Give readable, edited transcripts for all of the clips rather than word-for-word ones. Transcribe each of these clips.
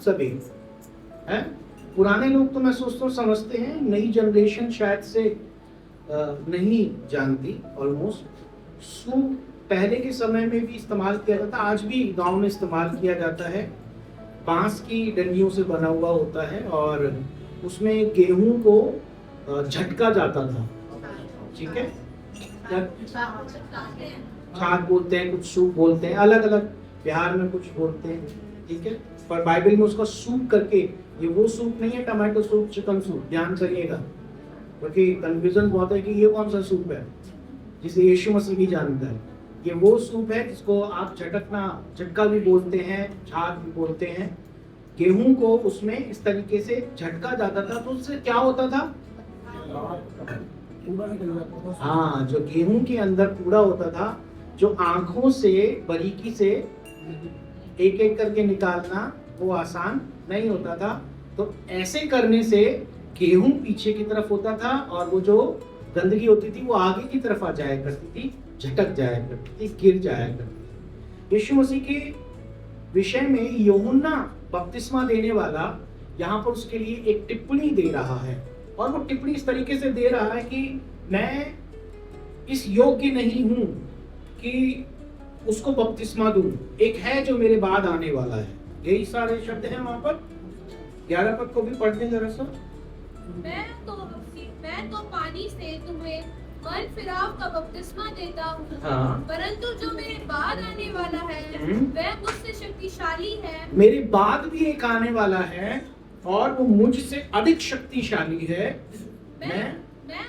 सभी हैं। पुराने लोग तो मैं सोचता हूँ समझते हैं, नई जनरेशन शायद से नहीं जानती। ऑलमोस्ट सूप पहले के समय में भी इस्तेमाल किया जाता, आज भी गांव में इस्तेमाल किया जाता है। बांस की डंडियों से बना हुआ होता है और उसमें गेहूं को झटका जाता था, ठीक है। छाछ बोलते हैं, कुछ सूप बोलते हैं, अलग अलग बिहार में कुछ बोलते हैं, ठीक है। पर बाइबल में उसका सूप करके, ये वो सूप नहीं है टमाटो सूप, चिकन सूप, ध्यान करिएगा, क्योंकि कंफ्यूजन बहुत है कि ये कौन सा सूप है जिसे यीशु मसीह भी जानता है। ये वो सूप है जिसको आप झटका भी बोलते हैं, छाछ भी बोलते हैं। गेहूं को उसमें इस तरीके से झटका जाता था, तो उससे क्या होता था, हाँ, जो गेहूं के अंदर कूड़ा होता था, जो आंखों से बारीकी से एक एक करके निकालना वो आसान नहीं होता था। तो ऐसे करने से गेहूं पीछे की तरफ होता था और वो जो गंदगी होती थी वो आगे की तरफ आ जाया करती थी, झटक जाया करती थी, गिर जाया करती थी। यीशु मसीह के विषय में यूहन्ना बपतिस्मा देने वाला यहाँ पर उसके लिए एक टिप्पणी दे रहा है, और वो टिप्पणी इस तरीके से दे रहा है कि मैं इस योग्य नहीं हूं कि उसको बपतिस्मा दूं, एक है जो मेरे बाद आने वाला है। यही सारे शब्द हैं वहां पर। 11 पद को भी पढ़ने जरा सा। मैं तो पानी से तुम्हें मन फिराव का बपतिस्मा देता हूँ, हाँ। परंतु जो मेरे बाद आने वाला है वह मुझसे शक्तिशाली है। मेरे बाद भी एक आने वाला है और वो मुझसे अधिक शक्तिशाली है। मैं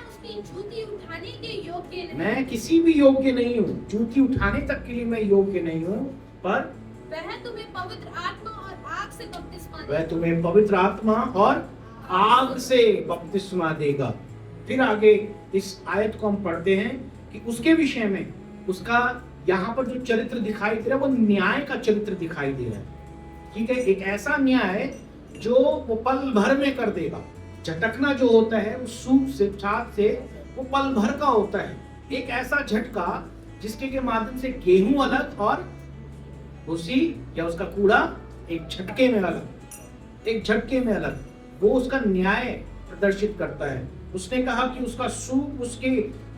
उसकी जूती उठाने के योग्य नहीं। मैं किसी भी योग्य नहीं हूँ, जूती उठाने तक के लिए मैं योग्य नहीं हूँ, पर वह तुम्हें पवित्र आत्मा और आग से बपतिस्मा देगा। वह तुम्हें पवित्र आत्मा और आग से बपतिस्मा देगा। फिर आगे इस आयत को हम पढ़ते हैं कि उसके विषय में उसका यहाँ पर जो चरित्र दिखाई दे रहा है वो न्याय का चरित्र दिखाई दे रहा है, ठीक है। एक ऐसा न्याय जो वो पल भर में कर देगा। झटकना जो होता है उस सूप से, छाछ से, वो पल भर का होता है। एक ऐसा झटका जिसके के माध्यम से गेहूं अलग और भूसी या उसका कूड़ा एक झटके में अलग, एक झटके में अलग, वो उसका न्याय प्रदर्शित करता है। उसने कहा कि उसका सूप उसके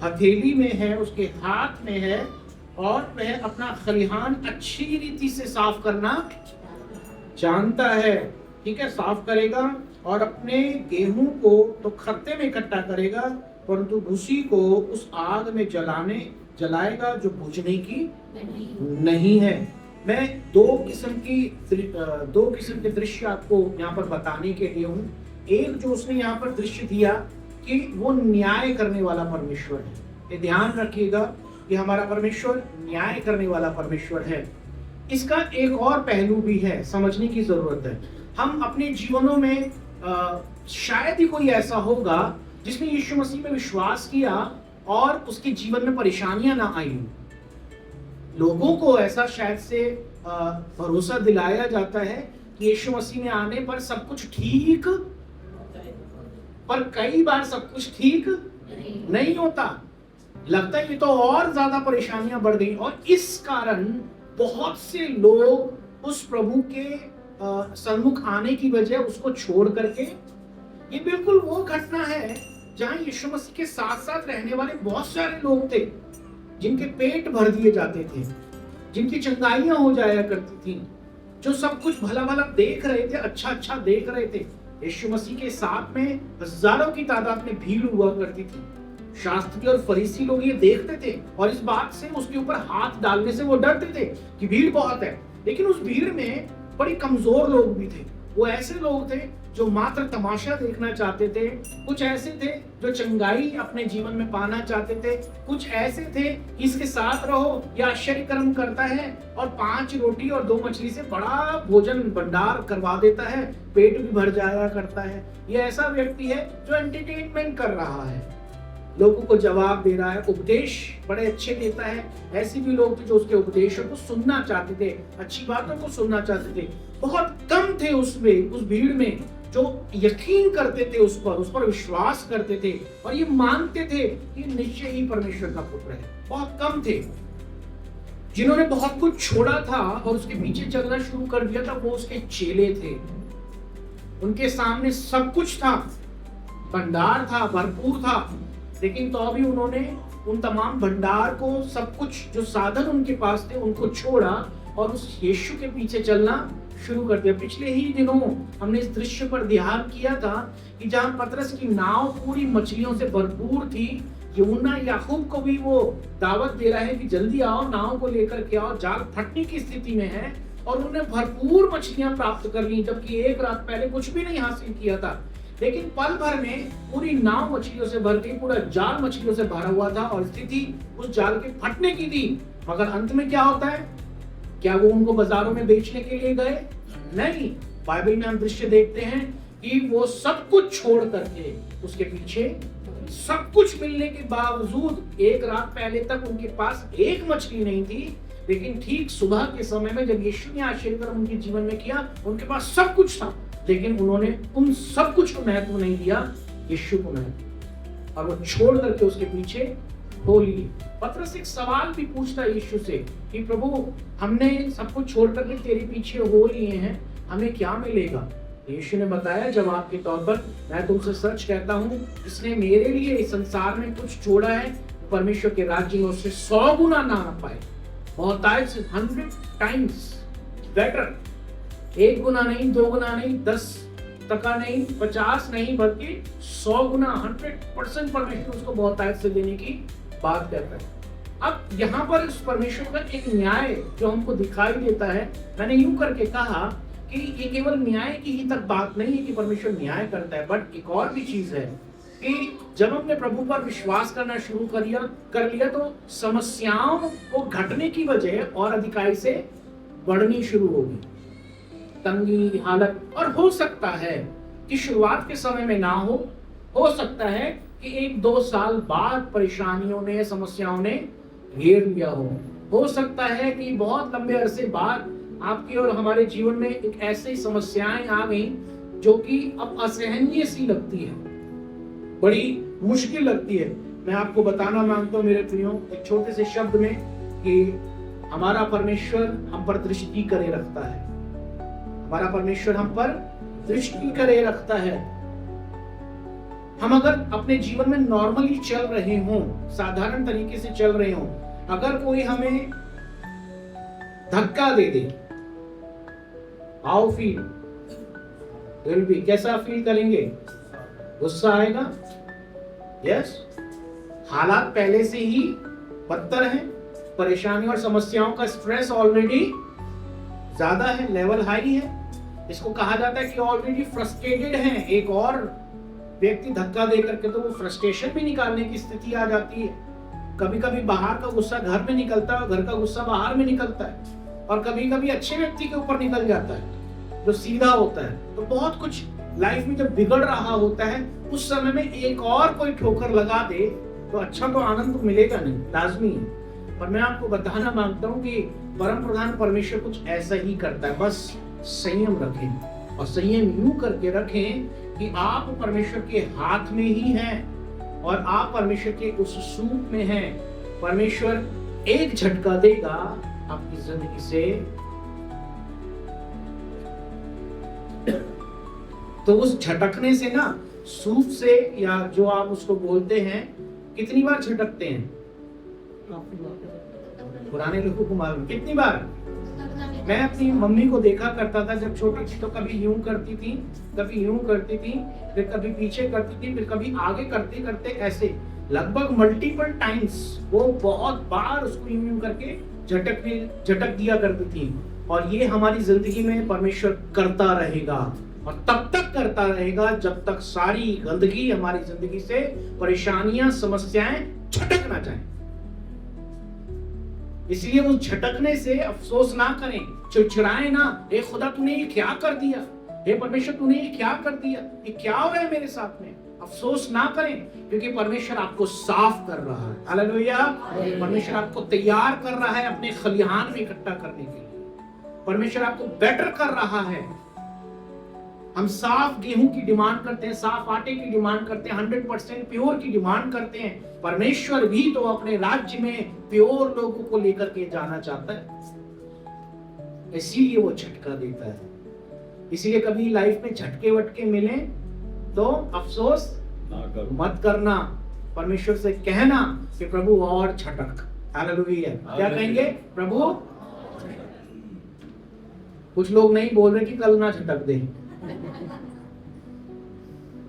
हथेली में है, उसके हाथ में है, और वह अपना खलिहान अच्छी रीति से साफ करना जानता है, ठीक है। साफ करेगा और अपने गेहूं को तो खत्ते में इकट्ठा करेगा, परंतु भूसी को उस आग में जलाएगा जो बुझने की नहीं है। मैं दो किस्म के दृश्य आपको यहाँ पर बताने के लिए हूँ। एक जो उसने यहाँ पर दृश्य दिया कि वो न्याय करने वाला परमेश्वर है। ये ध्यान रखिएगा कि हमारा परमेश्वर न्याय करने वाला परमेश्वर है। इसका एक और पहलू भी है, समझने की जरूरत है। हम अपने जीवनों में शायद ही कोई ऐसा होगा जिसने यीशु मसीह में विश्वास किया और उसके जीवन में परेशानियां ना आई। लोगों को ऐसा शायद से भरोसा दिलाया जाता है कि यीशु मसीह में आने पर सब कुछ ठीक, पर कई बार सब कुछ ठीक नहीं होता। लगता है ये तो और ज्यादा परेशानियां बढ़ गई, और इस कारण बहुत से लोग उस प्रभु के सन्मुख आने की बजाय उसको छोड़ करके, ये बिल्कुल वो घटना है जहां यीशु मसीह के साथ साथ रहने वाले बहुत सारे लोग थे जिनके पेट भर दिए जाते थे, जिनकी चंगाइयां हो जाया करती थी, जो सब कुछ भला भला देख रहे थे, अच्छा अच्छा देख रहे थे। यीशु मसीह के साथ में हजारों की तादाद में भीड़ हुआ करती थी। शास्त्री और फरीसी लोग ये देखते थे और इस बात से उसके ऊपर हाथ डालने से वो डरते थे कि भीड़ बहुत है। लेकिन उस भीड़ में बड़ी कमजोर लोग भी थे। वो ऐसे लोग थे जो मात्र तमाशा देखना चाहते थे, कुछ ऐसे थे जो चंगाई अपने जीवन में पाना चाहते थे, कुछ ऐसे थे कि इसके साथ रहो, यह आश्चर्य कर्म करता है और 5 रोटी और 2 मछली से बड़ा भोजन भंडार करवा देता है, पेट भी भर जाया करता है। ये ऐसा व्यक्ति है जो एंटरटेनमेंट कर रहा है, लोगों को जवाब दे रहा है, उपदेश बड़े अच्छे देता है। ऐसे भी लोग थे जो उसके उपदेशों को सुनना चाहते थे, अच्छी बातों को सुनना चाहते थे। बहुत कम थे उसमें, उस भीड़ में, जो यकीन करते थे उस पर विश्वास करते थे और ये मानते थे कि निश्चय ही परमेश्वर का पुत्र है। बहुत कम थे। जिन्होंने बहुत कुछ छोड़ा था और उसके पीछे चलना शुरू कर दिया था, वो उसके चेले थे। उनके सामने सब कुछ था, भंडार था, भरपूर था, लेकिन तो भी उन्होंने उन तमाम भंडार को, सब कुछ जो साधन उनके पास थे उनको छोड़ा और उस यीशु के पीछे चलना शुरू कर दिया। पिछले ही दिनों हमने इस दृश्य पर ध्यान किया था कि जहां पतरस की नाव पूरी मछलियों से भरपूर थी, यूहन्ना याकूब को भी वो दावत दे रहा है कि जल्दी आओ, नाव को लेकर के आओ, जाल फटने की स्थिति में है, और उन्होंने भरपूर मछलियां प्राप्त कर ली, जबकि एक रात पहले कुछ भी नहीं हासिल किया था। लेकिन पल भर में पूरी नाव मछलियों से भर गई, पूरा जाल मछलियों से भरा हुआ था और स्थिति उस जाल के फटने की थी। मगर अंत में क्या होता है? क्या वो उनको बाजारों में बेचने के लिए गए? नहीं। बाइबल में हम दृश्य देखते हैं कि वो सब कुछ छोड़ करके उसके पीछे, सब कुछ मिलने के बावजूद, एक रात पहले तक उनके पास एक मछली नहीं थी, लेकिन ठीक सुबह के समय में जब यीशु ने आशीर्वाद उनके जीवन में किया, उनके पास सब कुछ था, लेकिन उन्होंने उन सब कुछ को महत्व नहीं दिया, यीशु को महत्व, और वो छोड़ करके उसके पीछे हो लिए। पतरस एक सवाल भी पूछता है यीशु से कि प्रभु, हमने सब कुछ छोड़ करके तेरे पीछे हो लिए हैं, हमें क्या मिलेगा? यीशु ने बताया जवाब के तौर पर, मैं तुमसे सच कहता हूँ, जिसने मेरे लिए इस संसार में कुछ छोड़ा है, परमेश्वर के राज्य में उससे 100 गुना ना पाए। बहुतायत से 100 टाइम्स बेटर, 1 गुना नहीं, 2 गुना नहीं, 10% नहीं, 50 नहीं, बल्कि 100 गुना, 100% परमेश्वर उसको बहुतायत से देने की बात करता है। अब यहाँ पर इस परमेश्वर का एक न्याय जो हमको दिखाई देता है, मैंने यूं करके कहा कि ये केवल न्याय की ही तक बात नहीं है कि परमेश्वर न्याय करता है, बट एक और भी चीज है कि जब हमने प्रभु पर विश्वास करना शुरू कर लिया तो समस्याओं को घटने की बजाय और अधिकाई से बढ़नी शुरू होगी, तंगी हालत। और हो सकता है कि शुरुआत के समय में ना हो सकता है कि 1-2 साल बाद परेशानियों ने, समस्याओं ने घेर लिया हो सकता है कि बहुत लंबे अरसे बाद आपके और हमारे जीवन में एक ऐसी समस्याएं आ गई जो कि अब असहनीय सी लगती है, बड़ी मुश्किल लगती है। मैं आपको बताना मांगता हूं मेरे प्रियो, एक छोटे से शब्द में, कि हमारा परमेश्वर हम पर दृष्टि करे रखता है। हमारा परमेश्वर हम पर दृष्टि करे रखता है। हम अगर अपने जीवन में नॉर्मली चल रहे हों, साधारण तरीके से चल रहे हों, अगर कोई हमें धक्का दे दे, हाउ फील विल बी, कैसा फील करेंगे? गुस्सा आएगा। यस, हालात पहले से ही बदतर हैं, परेशानी और समस्याओं का स्ट्रेस ऑलरेडी ज्यादा है, लेवल हाई है। इसको कहा जाता है कि ऑलरेडी फ्रस्ट्रेटेड हैं। एक और व्यक्ति धक्का दे करके तो वो फ्रस्ट्रेशन भी निकालने की स्थिति आ जाती है। कभी कभी बाहर का गुस्सा घर में निकलता है, घर का गुस्सा बाहर में निकलता है, और कभी कभी अच्छे व्यक्ति के ऊपर निकल जाता है जो सीधा होता है। तो बहुत कुछ लाइफ में जब बिगड़ रहा होता है, उस समय में एक और कोई ठोकर लगा दे तो अच्छा तो आनंद तो मिलेगा नहीं, लाजमी है। पर मैं आपको बताना मांगता हूँ कि परम प्रधान परमेश्वर कुछ ऐसा ही करता है। बस संयम रखें, और संयम यूं करके रखें कि आप परमेश्वर के हाथ में ही हैं और आप परमेश्वर के उस सूप में हैं। परमेश्वर एक झटका देगा आपकी जिंदगी से, तो उस झटकने से ना, सूप से, या जो आप उसको बोलते हैं, कितनी बार झटकते हैं? पुराने लोगों को मालूम कितनी बार। मैं अपनी मम्मी को देखा करता था जब छोटी थी, तो कभी यूं करती थी, कभी यूं करती थी, फिर कभी पीछे करती थी, फिर कभी आगे करते करते ऐसे लगभग मल्टीपल टाइम्स वो बहुत बार उसको यूं करके झटक दिया करती थी। और ये हमारी जिंदगी में परमेश्वर करता रहेगा, और तब तक करता रहेगा जब तक सारी गंदगी हमारी जिंदगी से, परेशानियां, समस्याएं झटक ना जाए। इसलिए उस झटकने से अफसोस ना करें, चिड़चिड़ाएं ना, हे खुदा तूने ये क्या कर दिया, हे परमेश्वर तूने ये क्या कर दिया, ये क्या हो रहा है मेरे साथ में। अफसोस ना करें, क्योंकि परमेश्वर आपको साफ कर रहा है। हालेलुया। परमेश्वर आपको तैयार कर रहा है अपने खलिहान में इकट्ठा करने के लिए। परमेश्वर आपको बेटर कर रहा है। हम साफ गेहूं की डिमांड करते हैं, साफ आटे की डिमांड करते हैं, 100% प्योर की डिमांड करते हैं। परमेश्वर भी तो अपने राज्य में प्योर लोगों को लेकर के जाना चाहता है, इसीलिए वो झटका देता है। इसीलिए कभी लाइफ में झटके वटके मिले तो अफसोस मत करना, परमेश्वर से कहना कि प्रभु और झटक। हालेलुया। क्या कहेंगे? प्रभु, कुछ लोग नहीं बोल रहे कि कल ना झटक दे,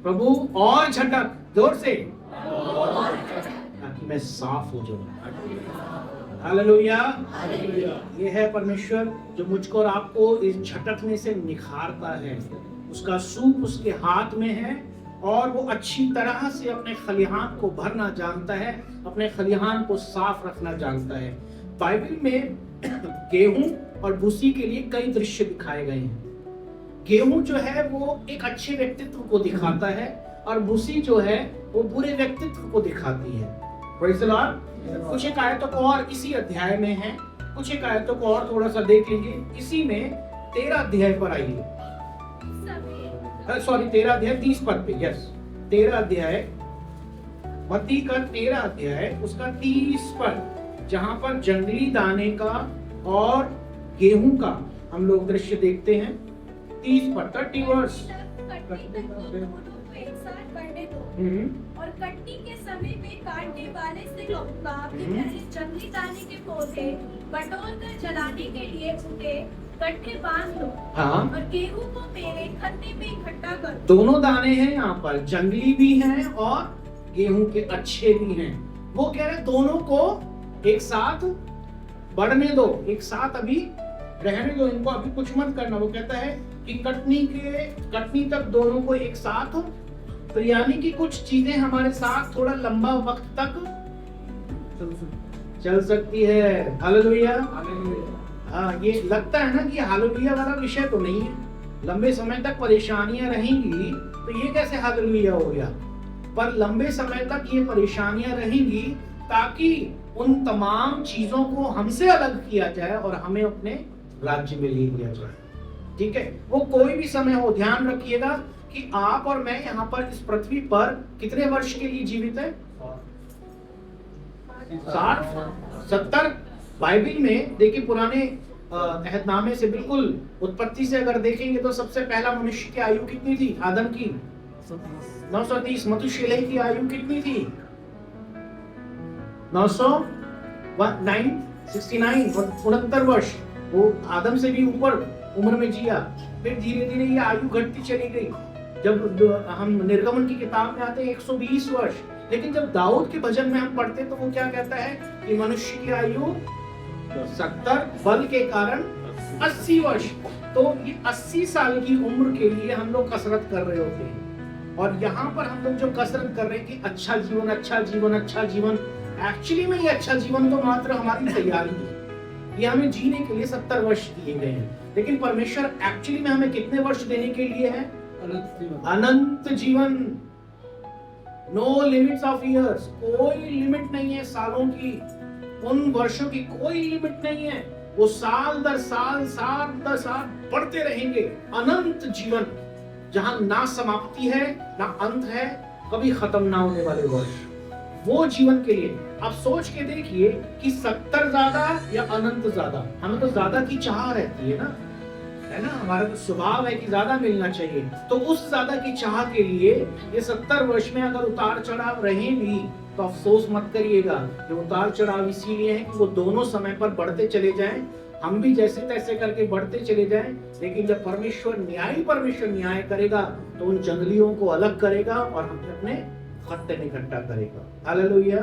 प्रभु और झटक, जोर से, ताकि मैं साफ हो जाऊं। हालेलुया। ये है परमेश्वर जो मुझको और आपको इस झटकने से निखारता है। उसका सूप उसके हाथ में है और वो अच्छी तरह से अपने खलिहान को भरना जानता है, अपने खलिहान को साफ रखना जानता है। बाइबल में गेहूं और भूसी के लिए कई दृश्य दिखाए गए हैं। गेहूं जो है वो एक अच्छे व्यक्तित्व को दिखाता है और भूसी जो है वो बुरे व्यक्तित्व को दिखाती है। Praise the Lord. कुछ एक आयतों को और इसी अध्याय में है, कुछ एक आयतों को और थोड़ा सा देख लीजिए। इसी में 13 अध्याय पर आइए, सॉरी 13 अध्याय 30 पद पे, यस 13 अध्याय, मत्ती का 13 अध्याय उसका 30 पद, जहां पर जंगली दाने का और गेहूं का हम लोग दृश्य देखते हैं। 30 पद 30 वर्ष। और कटनी के समय में काटने वाले से कहूंगा कि इस जंगली दाने के पौधे बटोर कर जलाने के लिए उठे कट्टे बांध लो। हाँ। और गेहूं को मेरे खन्ने में इकट्ठा कर। दोनों दाने हैं यहाँ पर, जंगली भी हैं और गेहूं के अच्छे भी हैं। वो कह रहे दोनों को एक साथ बढ़ने दो, एक साथ अभी रहने दो, इनको अभी कुछ मत करना। वो कहता है कि कटनी तक दोनों को एक साथ, तो यानी कि कुछ चीजें हमारे साथ थोड़ा लंबा वक्त तक चल सकती है। हालेलुया। हाँ, ये लगता है ना कि हालेलुया वाला विषय तो नहीं है, लंबे समय तक परेशानियां रहेंगी तो ये कैसे हालेलुया हो गया, पर लंबे समय तक ये परेशानियां रहेंगी ताकि उन तमाम चीजों को हमसे अलग किया जाए और हमें अपने राज्य में ले लिया जाए। ठीक है, वो कोई भी समय हो, ध्यान रखिएगा कि आप और मैं यहाँ पर इस पृथ्वी पर कितने वर्ष के लिए जीवित है? 60, 70। बाइबल में देखिए, पुराने अहदनामे से बिल्कुल उत्पत्ति से अगर देखेंगे तो सबसे पहला मनुष्य की आयु कितनी थी? आदम की 930। मथुशेलह की आयु कितनी थी? 69 वर्ष। वो आदम से भी ऊपर उम्र में जिया। फिर धीरे धीरे ये आयु घटती चली गई। जब हम निर्गमन की किताब में आते हैं 120 वर्ष, लेकिन जब दाऊद के भजन में हम पढ़ते तो वो क्या कहता है कि मनुष्य की आयु 70, बल के कारण 80 वर्ष। तो ये 80 साल की उम्र के लिए हम लोग कसरत कर रहे होते हैं। और यहाँ पर हम लोग जो कसरत कर रहे हैं कि अच्छा जीवन, अच्छा जीवन, अच्छा जीवन, एक्चुअली में ये अच्छा जीवन तो मात्र हमारी तैयारी है। ये हमें जीने के लिए 70 वर्ष दिए गए हैं, लेकिन परमेश्वर एक्चुअली में हमें कितने वर्ष देने के लिए है? अनंत जीवन। नो लिमिट्स ऑफ इयर्स, कोई लिमिट नहीं है सालों की, उन वर्षों की कोई लिमिट नहीं है। वो साल दर साल, साल दर साल बढ़ते रहेंगे। अनंत जीवन जहां ना समाप्ति है ना अंत है, कभी खत्म ना होने वाले वर्ष, वो जीवन के लिए। अब सोच के देखिए कि 70 ज्यादा या अनंत ज्यादा? हमें तो ज्यादा की चाह रहती है ना, है ना, हमारा तो स्वभाव है कि ज्यादा मिलना चाहिए। तो उस ज्यादा की चाह के लिए ये 70 वर्ष में अगर उतार चढ़ाव रहे भी तो अफसोस मत करिएगा। ये उतार चढ़ाव इसीलिए है कि वो दोनों समय पर बढ़ते चले जाएं, हम भी जैसे तैसे करके बढ़ते चले जाएं। लेकिन जब परमेश्वर न्याय करेगा तो उन जंगलियों को अलग करेगा और हमें अपने खत्ते में इकट्ठा करेगा। हालेलुया।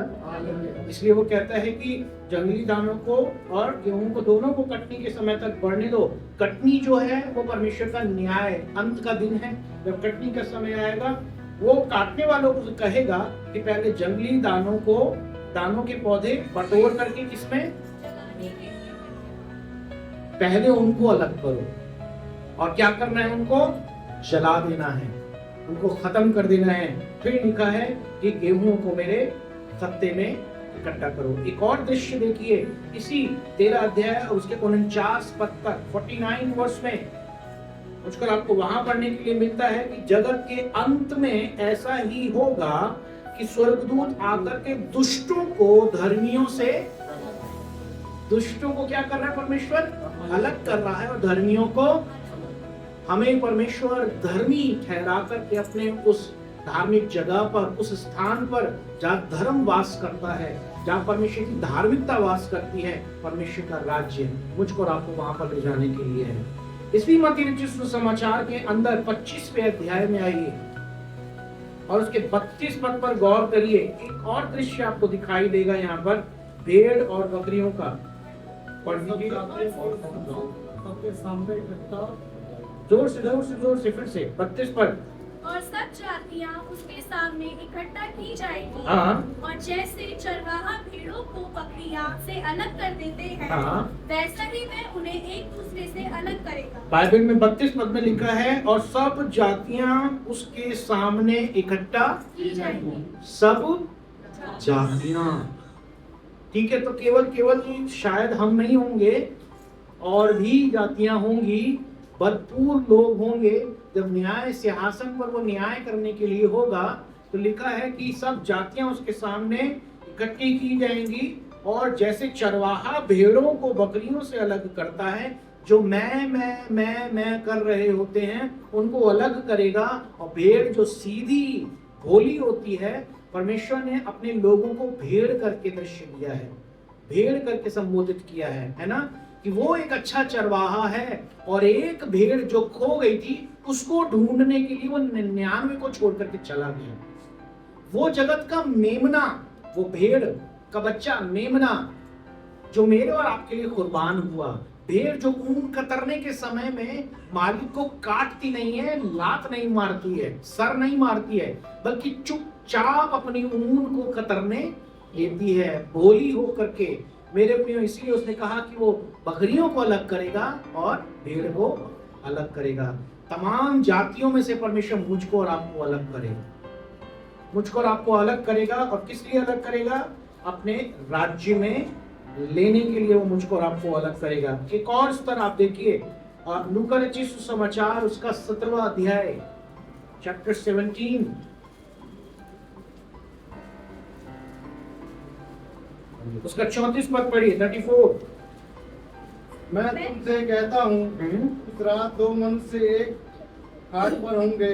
इसलिए वो कहता है कि जंगली दानों को और गेहूं को दोनों को कटनी के समय तक बढ़ने दो। कटनी जो है वो परमेश्वर का न्याय, अंत का दिन है। जब कटनी का समय आएगा वो काटने वालों को कहेगा कि पहले जंगली दानों के पौधे बटोर करके किसमें, पहले उनको अलग करो। और क्या करना है? उनको जला देना है, उनको खत्म कर देना है। फिर लिखा है कि गेहूं को मेरे खत्ते में इकट्ठा करो। एक और दृश्य देखिए इसी 13 अध्याय और उसके 49 पद तक, 49 वर्ष में मुझको आपको वहां पढ़ने के लिए मिलता है कि जगत के अंत में ऐसा ही होगा कि स्वर्गदूत आकर के दुष्टों को धर्मियों से, दुष्टों को क्या कर रहा है? परमेश्वर अलग कर रहा है और धर्मियों को, हमें परमेश्वर धर्मी ठहरा करके अपने उस धार्मिक जगह पर, उस स्थान पर जहाँ धर्म वास करता है, जहाँ परमेश्वर की धार्मिकता वास करती है, परमेश्वर का राज्य मुझको और आपको वहां पर ले जाने के लिए है। इसलिए मत्ती रचित सुसमाचार के अंदर 25वें अध्याय में आइए और उसके 32 पद पर गौर करिए। एक और दृश्य आपको दिखाई देगा यहाँ पर, भेड़ और बकरियों का। जोर से फिर से 32 पद। और सब जातियां उसके सामने इकट्ठा की जाएगी, और जैसे चरवाहा भेड़ों को बकरियां से अलग कर देते हैं, वैसा ही वह उन्हें एक दूसरे से अलग करेगा। बाइबल में 32 पद में लिखा है, और सब जातियां उसके सामने इकट्ठा की जाएगी। सब जातियां, ठीक है। तो केवल शायद हम नहीं होंगे, और भी जातियां होंगी, भरपूर लोग होंगे। जब न्याय सिंहासन पर वो न्याय करने के लिए होगा, तो लिखा है कि सब जातियां उसके सामने इकट्ठी की जाएंगी, और जैसे चरवाहा भेड़ों को बकरियों से अलग करता है, जो मैं कर रहे होते हैं उनको अलग करेगा। और भेड़ जो सीधी भोली होती है, परमेश्वर ने अपने लोगों को भेड़ करके दृश्य दिया है, भेड़ करके संबोधित किया है ना, कि वो एक अच्छा चरवाहा है, और एक भेड़ जो खो गई थी उसको ढूंढने के लिए वो 99 को छोड़ करके चला गया। वो जगत का मेमना, वो भेड़ का बच्चा मेमना, जो मेरे और आपके लिए कुर्बान हुआ। भेड़ जो ऊन कतरने के समय में मालिक को काटती नहीं है, लात नहीं मारती है, सर नहीं मारती है, बल्कि चुपचाप अपनी ऊन को कतरने देती है, भोली हो करके। मेरे प्रियो, इसलिए उसने कहा कि वो बकरियों को अलग करेगा और भेड़ को अलग करेगा। तमाम जातियों में से परमेश्वर मुझको और आपको अलग करेगा, मुझको और आपको अलग करेगा। और किस लिए अलग करेगा? अपने राज्य में लेने के लिए वो मुझको और आपको अलग करेगा। एक और स्तर आप देखिए, लूका रचित सुसमाचार उसका 17वां अध्याय, चैप्टर 17, उसका 34 पद पढ़िए, 34। मैं तुमसे कहता हूँ, इस रात दो मनुष्य एक घाट पर होंगे,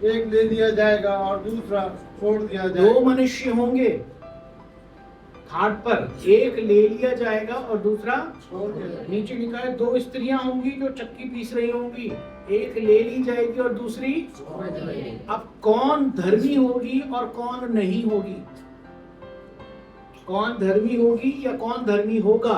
एक ले लिया जाएगा और दूसरा छोड़ दिया जाएगा। दो मनुष्य होंगे घाट पर, एक ले लिया जाएगा और दूसरा छोड़ दिया जाएगा। नीचे लिखा है, दो स्त्रियां होंगी जो चक्की पीस रही होंगी, एक ले ली जाएगी और दूसरी छोड़ दिया जाएगा। अब कौन धर्मी होगी और कौन नहीं होगी? कौन धर्मी होगी या कौन धर्मी होगा?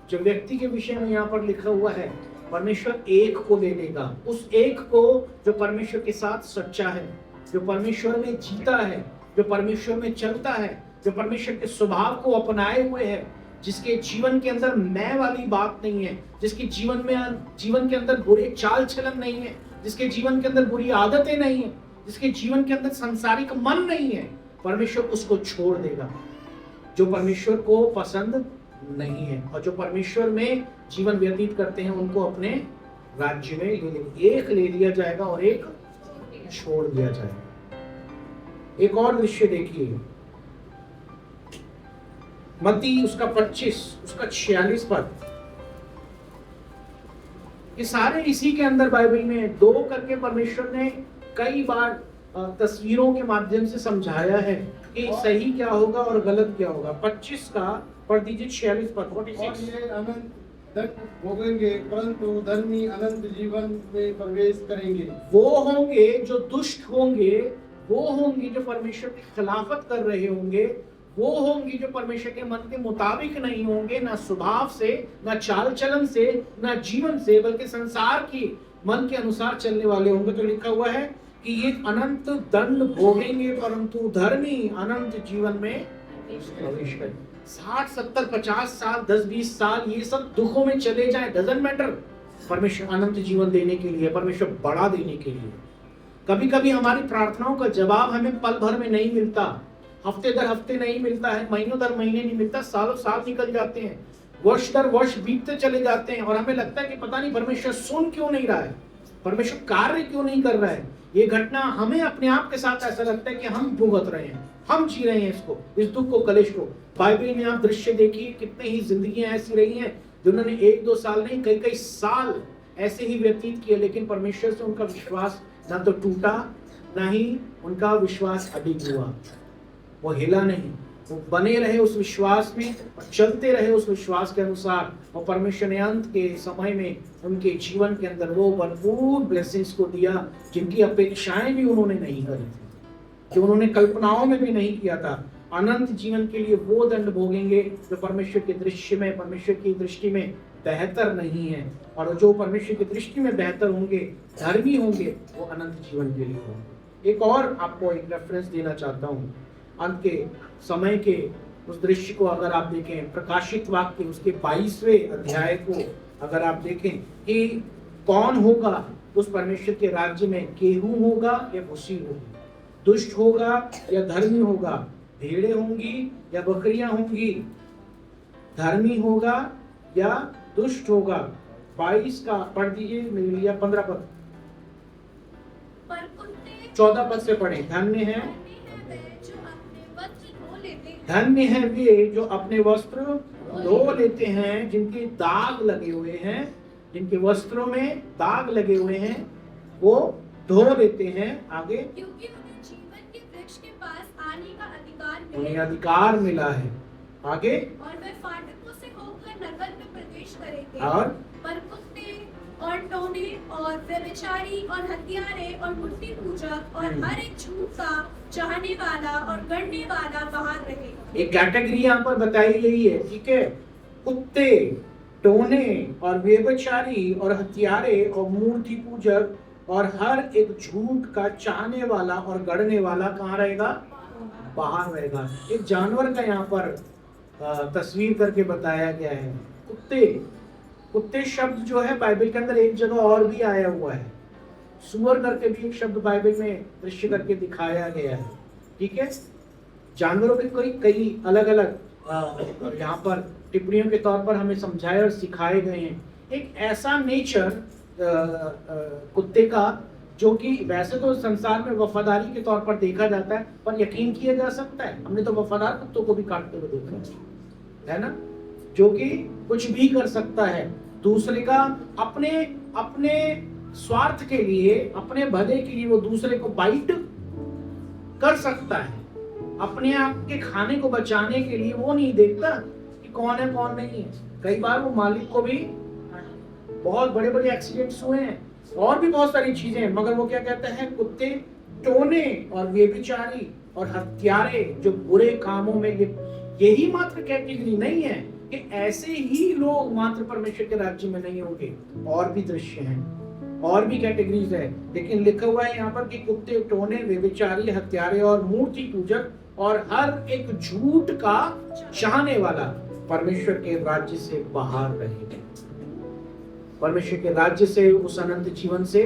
जो व्यक्ति के विषय में यहाँ पर लिखा हुआ है, परमेश्वर एक को ले लेगा, उस एक को जो परमेश्वर के साथ सच्चा है, जो परमेश्वर में जीता है, जो परमेश्वर में चलता है, जो परमेश्वर के स्वभाव को अपनाए हुए है, जिसके जीवन के अंदर मैं वाली बात नहीं है, जिसके जीवन के अंदर बुरे चाल चलन नहीं है, जिसके जीवन के अंदर बुरी आदतें नहीं है, जिसके जीवन के अंदर सांसारिक मन नहीं है, परमेश्वर उसको छोड़ देगा। जो परमेश्वर को पसंद नहीं है और जो परमेश्वर में जीवन व्यतीत करते हैं, उनको अपने राज्य में एक ले लिया जाएगा और एक छोड़ दिया जाएगा। एक और दृश्य देखिए, मत्ती उसका 25 उसका 46 पद। ये सारे इसी के अंदर बाइबल में दो करके परमेश्वर ने कई बार तस्वीरों के माध्यम से समझाया है कि सही क्या होगा और गलत क्या होगा। 25 का पढ़ दीजिए, 46 पद। 46। और ये अनंत दंड भोगेंगे, परंतु धर्मी अनंत जीवन में प्रवेश करेंगे। वो होंगे जो दुष्ट होंगे, वो होंगे जो परमेश्वर की खिलाफत कर रहे होंगे, वो होंगे जो परमेश्वर के मन के मुताबिक नहीं होंगे, ना स्वभाव से, ना चाल चलन से, ना जीवन से, बल्कि संसार की मन के अनुसार चलने वाले होंगे। तो लिखा हुआ है कि ये अनंत दंड भोगेंगे, परंतु धर्मी अनंत जीवन में प्रवेश करेंगे। 60, 70, 50 साल, 10, 20 साल ये सब दुखों में चले जाए, डजंट मैटर। परमेश्वर अनंत जीवन देने के लिए, परमेश्वर बड़ा देने के लिए। कभी कभी हमारी प्रार्थनाओं का जवाब हमें पल भर में नहीं मिलता, हफ्ते दर हफ्ते नहीं मिलता है, महीनों दर महीने नहीं मिलता, सालों साल निकल जाते हैं, वर्ष दर वर्ष बीतते चले जाते हैं, और हमें लगता है कि पता नहीं परमेश्वर सुन क्यों नहीं रहा है, परमेश्वर कार्य क्यों नहीं कर रहा है। ये घटना हमें अपने आप के साथ ऐसा लगता है कि हम भुगत रहे हैं, हम जी रहे हैं इसको, इस दुख को, कलेश को। बाइबल में आप दृश्य देखिए, कितने ही जिंदगियां ऐसी रही हैं जिन्होंने 1-2 साल नहीं, कई साल ऐसे ही व्यतीत किए, लेकिन परमेश्वर से उनका विश्वास न तो टूटा, न ही उनका विश्वास अधिक हुआ। वो हिला नहीं, वो बने रहे उस विश्वास में और चलते रहे उस विश्वास के अनुसार। और परमेश्वर ने अंत के समय में उनके जीवन के अंदर वो भरपूर ब्लेसिंग्स को दिया जिनकी अपेक्षाएं भी उन्होंने नहीं करी थी, जो उन्होंने कल्पनाओं में भी नहीं किया था। अनंत जीवन के लिए वो दंड भोगेंगे जो परमेश्वर के दृश्य में, परमेश्वर की दृष्टि में बेहतर नहीं है। और जो परमेश्वर की दृष्टि में बेहतर होंगे, धर्मी होंगे, वो अनंत जीवन के लिए होंगे। एक और आपको एक रेफरेंस देना चाहता हूँ। अंत के समय के उस दृश्य को अगर आप देखें, प्रकाशित वाक्य उसके 22वें अध्याय को अगर आप देखें कि कौन होगा उस परमेश्वर के राज्य में, गेहूं होगा या भूसी होगी, दुष्ट होगा या धर्मी होगा, भेड़ें होंगी या बकरियां होंगी, धर्मी होगा या दुष्ट होगा। 22 का पढ़ दीजिए मेरे लिए, 15 पद, 14 पद से पढ़े। धन्य है धन्य है वे जो अपने वस्त्र धो लेते हैं, जिनके दाग लगे हुए हैं, जिनके वस्त्रों में दाग लगे हुए हैं, वो धो लेते हैं। आगे, क्योंकि उन्हें जीवन के वृक्ष के पास आने का अधिकार उन्हें अधिकार मिला है। आगे, और वे फाटकों से होकर नगर में प्रवेश करेंगे। और पर कुत्ते और टोने और व्यभिचारी और हत्यारे और मूर्ति पूजक और हर एक झूठ का चाहने वाला और गढ़ने वाला बाहर रहेगा। एक कैटेगरी यहाँ पर बताई गई है, ठीक है। कुत्ते, टोने और व्यभिचारी और हत्यारे और मूर्ति पूजक और हर एक झूठ का चाहने वाला और गढ़ने वाला कहाँ रहेगा? बाहर रहेगा। एक जानवर का यहाँ पर तस्वीर करके बताया गया है। कुत्ते शब्द जो है बाइबल के अंदर एक जगह और भी आया हुआ है। सुअर करके भी एक शब्द बाइबल में दृश्य करके दिखाया गया है, ठीक है। जानवरों के कई अलग अलग यहाँ पर टिप्पणियों के तौर पर हमें समझाए और सिखाए गए हैं। एक ऐसा नेचर कुत्ते का जो कि वैसे तो संसार में वफादारी के तौर पर देखा जाता है, पर यकीन किया जा सकता है। हमने तो वफादार कुत्तों को भी काटते हुए देखा है ना, जो कि कुछ भी कर सकता है दूसरे का अपने स्वार्थ के लिए, अपने भले के लिए वो दूसरे को बाइट कर सकता है। अपने आप के खाने को बचाने के लिए वो नहीं देखता कि कौन है कौन नहीं है। कई बार वो मालिक को भी बहुत बड़े बड़े एक्सीडेंट्स हुए हैं और भी बहुत सारी चीजें हैं, मगर वो क्या कहता है, कुत्ते, टोने और व्यभिचारी और हत्यारे जो बुरे कामों में, यही मात्र कैटेगरी नहीं है कि ऐसे ही लोग मात्र परमेश्वर के राज्य में नहीं होंगे। और भी दृश्य हैं, और भी कैटेगरीज है, लेकिन लिखा हुआ है यहाँ पर कि कुत्ते, टोने, व्यभिचारी, हत्यारे और मूर्ति पूजक और हर एक झूठ का चाहने वाला परमेश्वर के राज्य से बाहर रहेगा। परमेश्वर के राज्य से, उस अनंत जीवन से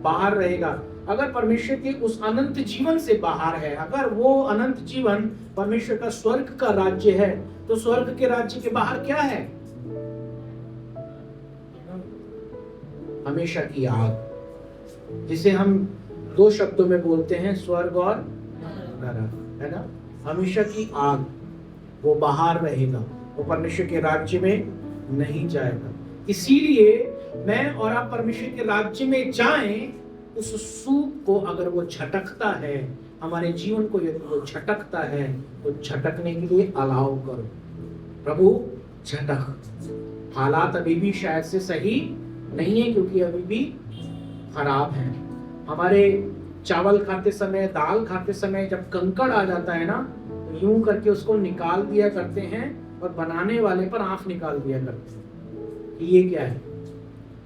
बाहर रहेगा। अगर परमेश्वर के उस अनंत जीवन से बाहर है, अगर वो अनंत जीवन परमेश्वर का स्वर्ग का राज्य है, तो स्वर्ग के राज्य के बाहर क्या है? हमेशा की आग, जिसे हम दो शब्दों में बोलते हैं, स्वर्ग और नरक, है ना। हमेशा की आग, वो बाहर रहेगा, वो परमेश्वर के राज्य में नहीं जाएगा। इसीलिए मैं और आप परमेश्वर के राज्य में जाएं, उस सूप को अगर वो झटकता है, हमारे जीवन को यदि वो झटकता है, तो झटकने के लिए अलाउ करो। प्रभु झटक। हालात अभी भी शायद से सही नहीं है, क्योंकि अभी भी खराब है। हमारे चावल खाते समय, दाल खाते समय जब कंकड़ आ जाता है ना, तो यूं करके उसको निकाल दिया करते हैं और बनाने वाले पर आंख निकाल दिया करते हैं। ये क्या है?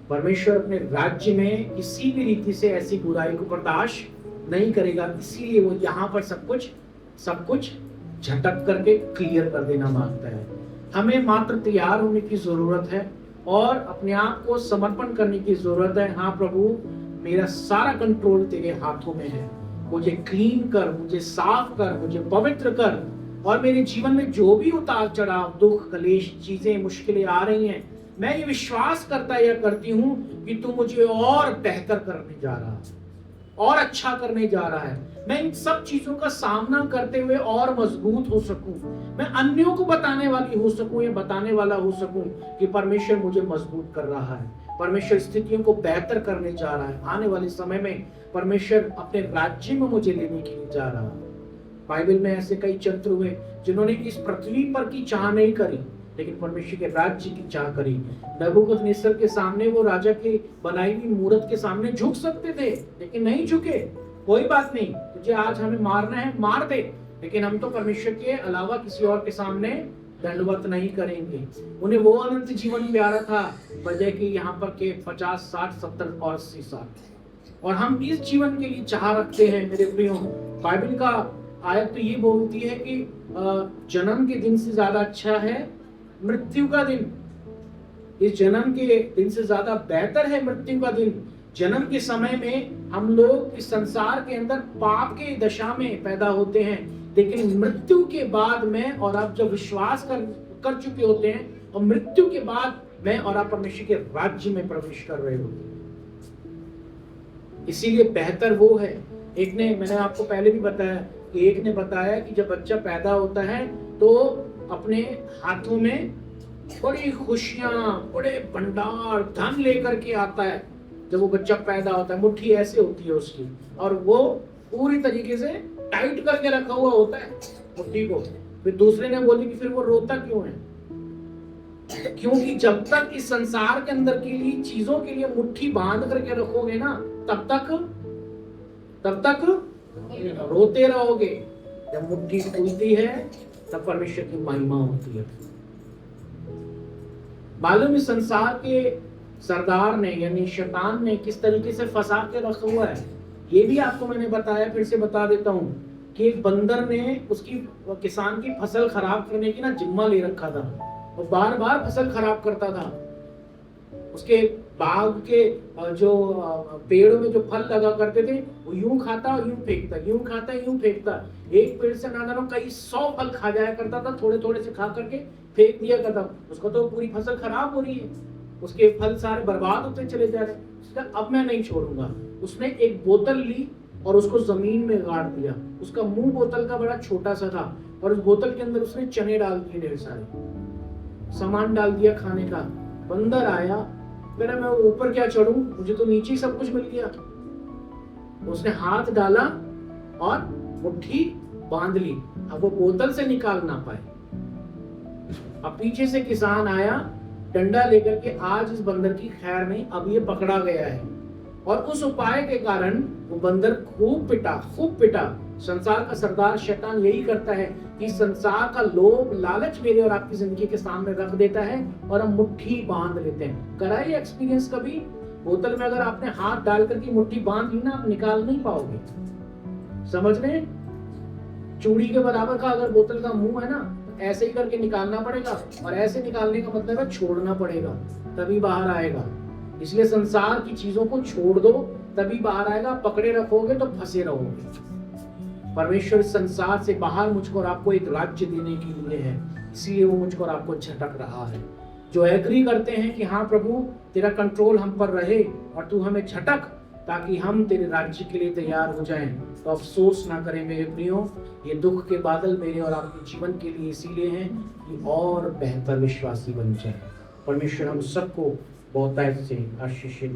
परमेश्वर अपने राज्य में किसी भी रीति से ऐसी बुराई को बर्दाश्त नहीं करेगा। इसीलिए वो यहाँ पर सब कुछ झटक करके क्लियर कर देना मांगता है। हमें मात्र तैयार होने की जरूरत है और अपने आप को समर्पण करने की जरूरत है। हाँ प्रभु, मेरा सारा कंट्रोल तेरे हाथों में है। मुझे क्लीन कर, मुझे साफ कर, मुझे पवित्र कर, और मेरे जीवन में जो भी उतार चढ़ाव, दुख, कलेश, चीजें, मुश्किलें आ रही हैं, मैं ये विश्वास करता या करती हूँ कि तू मुझे और बेहतर करने जा रहा है, और अच्छा करने जा रहा है, मैं इन सब चीजों का सामना करते हुए और मजबूत हो सकूं, मैं अन्यों को बताने वाली हो सकूं या बताने वाला हो सकूं कि परमेश्वर मुझे मजबूत कर रहा है, परमेश्वर स्थितियों को बेहतर करने जा रहा है। आने वाले समय में परमेश्वर अपने राज्य में मुझे लेने के लिए जा रहा है। बाइबल में ऐसे कई चरित्र हुए जिन्होंने इस पृथ्वी पर की चाह नहीं करी, लेकिन परमेश्वर के राज्य की चाह करी। नबूकदनेस्सर के सामने, वो राजा की बनाई हुई मूर्त के सामने झुक सकते थे, लेकिन नहीं झुके। कोई बात नहीं, तुझे आज हमें मारना है, मार दे, लेकिन हम तो परमेश्वर के अलावा किसी और के सामने दंडवत नहीं करेंगे। उन्हें वो अनंत जीवन प्यारा था, बजाय कि यहाँ पर के 50, 60, 70 और 80 साल। और हम इस जीवन के लिए चाह रखते हैं मेरे प्रियो। बाइबल का आयत तो ये बोलती है कि जन्म के दिन से ज्यादा अच्छा है मृत्यु का दिन। इस जन्म के दिन से ज्यादा बेहतर है मृत्यु का दिन। जन्म के समय में हम लोग इस संसार के अंदर पाप के दशा में पैदा होते हैं, लेकिन मृत्यु के बाद में और आप जब विश्वास कर चुके होते हैं और मृत्यु के बाद में और आप परमेश्वर के राज्य में प्रवेश कर रहे होते हैं। इसीलिए बेहतर वो है। मैंने आपको पहले भी बताया कि एक ने बताया कि जब बच्चा पैदा होता है तो अपने हाथों में बड़ी खुशियां, बड़े भंडार, धन लेकर के आता है। जब वो बच्चा पैदा होता है, मुट्ठी ऐसे होती है उसकी, और वो पूरी तरीके से टाइट करके रखा हुआ होता है मुट्ठी को। फिर दूसरे ने बोली कि फिर वो रोता क्यों है? क्योंकि जब तक इस संसार के अंदर के लिए चीजों के लिए मुट्ठी बांध करके रखोगे ना, तब तक रोते रहोगे। जब मुट्ठी खुलती है तब परमेश्वर की महिमा होती है। मालूम इस संसार के सरदार ने यानी शैतान ने किस तरीके से फंसा के रखा हुआ है, ये भी आपको मैंने बताया, फिर से बता देता हूँ कि एक बंदर ने उसकी किसान की फसल खराब करने की ना जिम्मा ले रखा था, और बार बार फसल खराब करता था। उसके बाग के जो पेड़ों में जो फल लगा करते थे वो यूं खाता यूं फेंकता, यूं खाता यूं फेंकता। एक पेड़ से ना कई 100 फल खा जाया करता था, थोड़े थोड़े से खा करके फेंक दिया करता। उसको तो पूरी फसल खराब हो रही है, उसके फल सारे बर्बाद होते चले जा रहे हैं। उसका अब मैं नहीं छोड़ूंगा। उसने एक बोतल ली और उसको जमीन में गाड़ दिया। उसका मुंह बोतल का बड़ा छोटा सा था, और उस बोतल के अंदर उसने चने डाल दिए, ढेर सारे सामान डाल दिया खाने का। बंदर आया, मेरा मैं ऊपर क्या चढ़ूं, मुझे तो नीचे ही सब कुछ मिल गया। उसने हाथ डाला और मुट्ठी बांध ली, अब वो बोतल से निकाल ना पाए। अब पीछे से किसान आया डंडा लेकर के, आज इस बंदर की खैर नहीं, अब ये पकड़ा गया है। और उस उपाय के कारण वो बंदर खूब पिटा। संसार का सरदार शैतान यही करता है कि संसार का लोभ लालच मेरे और आपकी जिंदगी के सामने रख देता है और हम मुट्ठी बांध लेते हैं। कराइए एक्सपीरियंस कभी, बोतल में अगर आपने हाथ डाल करके मुट्ठी बांध ली ना, आप निकाल नहीं पाओगे। समझ रहे? चूड़ी के बराबर का अगर बोतल का मुंह है ना, तो ऐसे ही करके निकालना पड़ेगा, और ऐसे निकालने का मतलब है छोड़ना पड़ेगा, तभी बाहर आएगा। इसलिए संसार की चीजों को छोड़ दो, तभी बाहर आएगा। पकड़े रखोगे तो फंसे रहोगे। परमेश्वर संसार से बाहर मुझको और आपको एक राज्य देने के लिए है, इसलिए वो मुझको और आपको झटक रहा है। जो एग्री करते हैं कि हाँ प्रभु तेरा कंट्रोल हम पर रहे और तू हमें झटक, ताकि हम तेरे राज्य के लिए तैयार हो जाएं, तो अफसोस ना करें मेरे प्रियो। ये दुख के बादल मेरे और आपके जीवन के लिए इसीलिए हैं कि और बेहतर विश्वासी बन जाए। परमेश्वर हम सबको बहुत से आशीष दे।